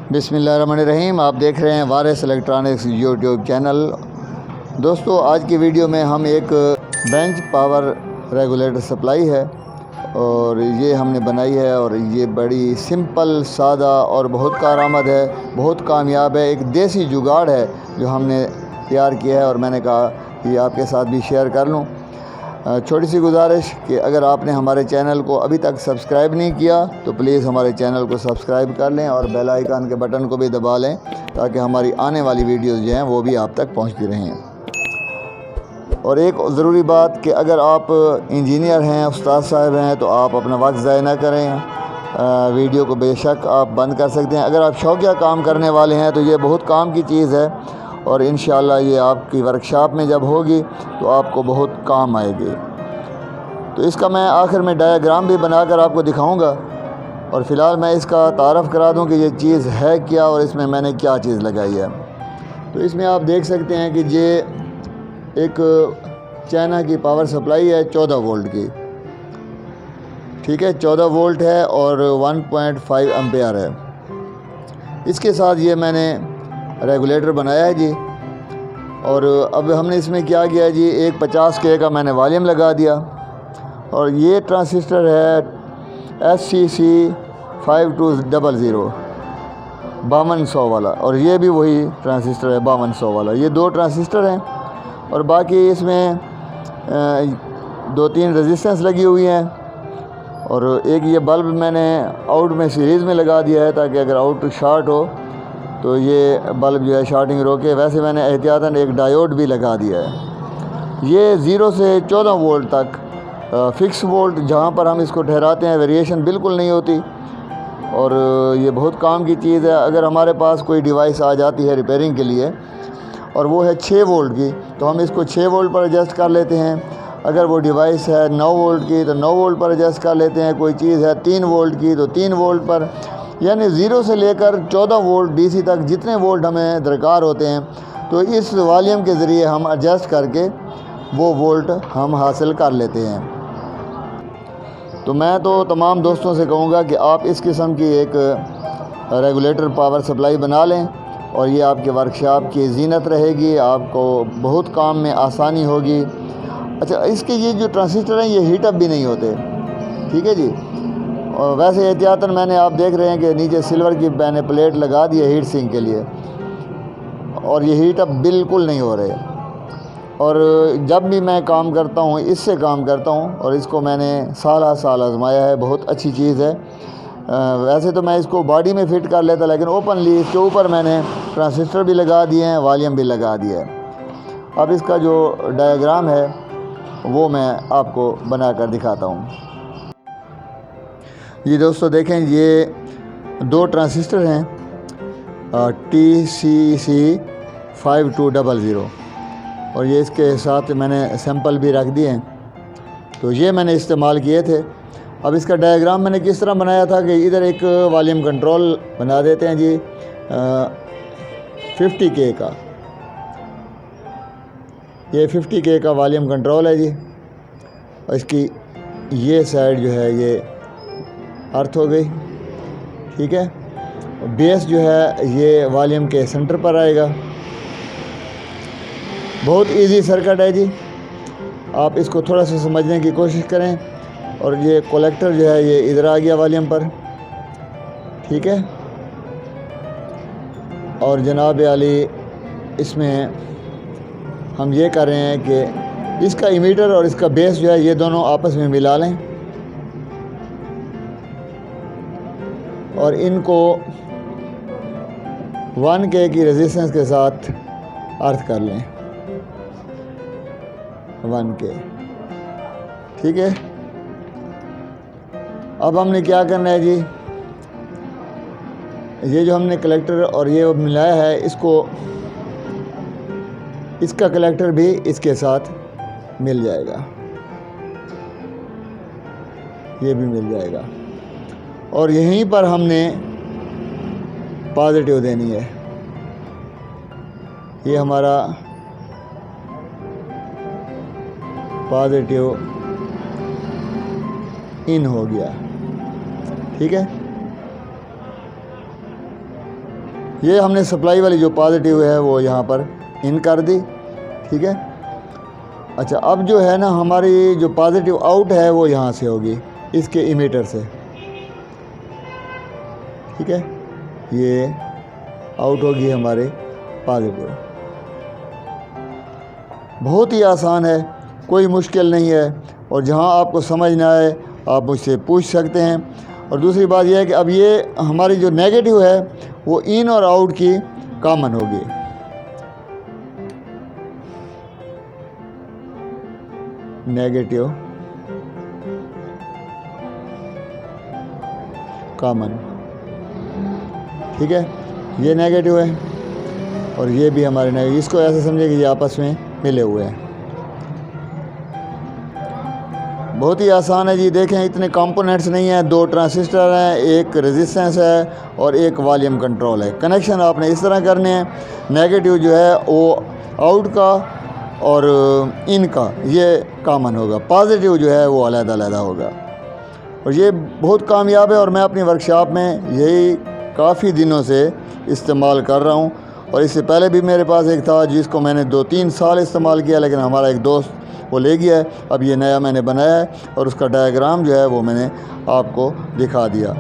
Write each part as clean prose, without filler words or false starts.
बिस्मिल्लाहिर्रहमानिर्रहीम। आप देख रहे हैं वारिस इलेक्ट्रॉनिक्स यूट्यूब चैनल। दोस्तों, आज की वीडियो में हम एक बेंच पावर रेगुलेटर सप्लाई है और ये हमने बनाई है और ये बड़ी सिंपल, सादा और बहुत कारआमद है, बहुत कामयाब है। एक देसी जुगाड़ है जो हमने तैयार किया है और मैंने कहा कि आपके साथ भी शेयर कर लूँ। छोटी सी गुजारिश कि अगर आपने हमारे चैनल को अभी तक सब्सक्राइब नहीं किया तो प्लीज़ हमारे चैनल को सब्सक्राइब कर लें और बेल आइकन के बटन को भी दबा लें ताकि हमारी आने वाली वीडियोज़ जो हैं वो भी आप तक पहुंचती रहें। और एक ज़रूरी बात कि अगर आप इंजीनियर हैं, उस्ताद साहब हैं, तो आप अपना वक्त ज़ाया ना करें। वीडियो को बेशक आप बंद कर सकते हैं। अगर आप शौकिया काम करने वाले हैं तो ये बहुत काम की चीज़ है और इंशाअल्लाह ये आपकी वर्कशॉप में जब होगी तो आपको बहुत काम आएगी। तो इसका मैं आखिर में डायग्राम भी बनाकर आपको दिखाऊंगा और फ़िलहाल मैं इसका तारफ़ करा दूं कि ये चीज़ है क्या और इसमें मैंने क्या चीज़ लगाई है। तो इसमें आप देख सकते हैं कि ये एक चाइना की पावर सप्लाई है 14 वोल्ट की, ठीक है, 14 वोल्ट है और 1.5 एम्पेयर है। इसके साथ ये मैंने रेगुलेटर बनाया है जी। और अब हमने इसमें क्या किया जी, एक 50K का मैंने वॉल्यूम लगा दिया और ये ट्रांसिस्टर है SCC 5200 5200 वाला और ये भी वही ट्रांसिस्टर है 5200 वाला। ये दो ट्रांसिस्टर हैं और बाकी इसमें 2-3 रेजिस्टेंस लगी हुई हैं और एक ये बल्ब मैंने आउट में सीरीज़ में लगा दिया है ताकि अगर आउट शॉर्ट हो तो ये बल्ब जो है शॉर्टिंग रोके। वैसे मैंने एहतियातन एक डायोड भी लगा दिया है। ये 0 से 14 वोल्ट तक फ़िक्स वोल्ट जहाँ पर हम इसको ठहराते हैं वेरिएशन बिल्कुल नहीं होती और ये बहुत काम की चीज़ है। अगर हमारे पास कोई डिवाइस आ जाती है रिपेयरिंग के लिए और वो है 6 वोल्ट की तो हम इसको 6 वोल्ट पर एडजस्ट कर लेते हैं। अगर वो डिवाइस है 9 वोल्ट की तो 9 वोल्ट पर एडजस्ट कर लेते हैं। कोई चीज़ है 3 वोल्ट की तो 3 वोल्ट पर, यानी 0 से लेकर 14 वोल्ट DC तक जितने वोल्ट हमें दरकार होते हैं तो इस वॉल्यूम के ज़रिए हम एडजस्ट करके वो वोल्ट हम हासिल कर लेते हैं। तो मैं तो तमाम दोस्तों से कहूँगा कि आप इस किस्म की एक रेगुलेटर पावर सप्लाई बना लें और ये आपके वर्कशॉप की ज़ीनत रहेगी, आपको बहुत काम में आसानी होगी। अच्छा, इसके ये जो ट्रांसिस्टर हैं ये हीट अप भी नहीं होते, ठीक है जी। और वैसे एहतियातन मैंने, आप देख रहे हैं कि नीचे सिल्वर की मैंने प्लेट लगा दी है हीट सिंक के लिए और ये हीट अप बिल्कुल नहीं हो रहे। और जब भी मैं काम करता हूँ इससे काम करता हूँ और इसको मैंने साल आजमाया है, बहुत अच्छी चीज़ है। वैसे तो मैं इसको बॉडी में फ़िट कर लेता लेकिन ओपनली इसके ऊपर मैंने ट्रांसिस्टर भी लगा दिए हैं, वॉल्यूम भी लगा दिया है। अब इसका जो डायग्राम है वो मैं आपको बनाकर दिखाता हूँ। ये दोस्तों देखें, ये दो ट्रांसिस्टर हैं TCC 5200 और ये इसके साथ मैंने सैंपल भी रख दिए हैं। तो ये मैंने इस्तेमाल किए थे। अब इसका डायग्राम मैंने किस तरह बनाया था कि इधर एक वॉल्यूम कंट्रोल बना देते हैं जी 50K का। ये 50K का वॉल्यूम कंट्रोल है जी और इसकी ये साइड जो है ये अर्थ हो गई, ठीक है। बेस जो है ये वॉल्यूम के सेंटर पर आएगा। बहुत इजी सर्किट है जी, आप इसको थोड़ा सा समझने की कोशिश करें। और ये कलेक्टर जो है ये इधर आ गया वॉल्यूम पर, ठीक है। और जनाब आली इसमें हम ये कर रहे हैं कि इसका इमीटर और इसका बेस जो है ये दोनों आपस में मिला लें और इनको 1K की रेजिस्टेंस के साथ अर्थ कर लें, 1K, ठीक है। अब हमने क्या करना है जी, ये जो हमने कलेक्टर और ये मिलाया है इसको, इसका कलेक्टर भी इसके साथ मिल जाएगा, ये भी मिल जाएगा और यहीं पर हमने पॉजिटिव देनी है। ये हमारा पॉजिटिव इन हो गया, ठीक है। ये हमने सप्लाई वाली जो पॉजिटिव है वो यहाँ पर इन कर दी, ठीक है। अच्छा, अब जो है ना हमारी जो पॉजिटिव आउट है वो यहाँ से होगी, इसके इमीटर से, ठीक है। ये आउट होगी हमारे पॉजिटिव। बहुत ही आसान है, कोई मुश्किल नहीं है, और जहाँ आपको समझ ना आए आप मुझसे पूछ सकते हैं। और दूसरी बात यह है कि अब ये हमारी जो नेगेटिव है वो इन और आउट की कॉमन होगी। नेगेटिव कॉमन, ठीक है। ये नेगेटिव है और ये भी हमारे नेगेटिव, इसको ऐसे समझे कि ये आपस में मिले हुए हैं। बहुत ही आसान है जी। देखें, इतने कंपोनेंट्स नहीं हैं, 2 ट्रांजिस्टर हैं, एक रेजिस्टेंस है और एक वॉल्यूम कंट्रोल है। कनेक्शन आपने इस तरह करने हैं, नेगेटिव जो है वो आउट का और इन का ये कॉमन होगा, पॉजिटिव जो है वो अलग-अलग होगा। और ये बहुत कामयाब है और मैं अपनी वर्कशॉप में यही काफ़ी दिनों से इस्तेमाल कर रहा हूँ। और इससे पहले भी मेरे पास एक था जिसको मैंने 2-3 साल इस्तेमाल किया, लेकिन हमारा एक दोस्त वो ले गया है। अब ये नया मैंने बनाया है और उसका डायग्राम जो है वो मैंने आपको दिखा दिया।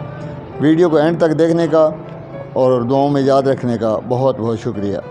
वीडियो को एंड तक देखने का और दुआओं में याद रखने का बहुत बहुत शुक्रिया।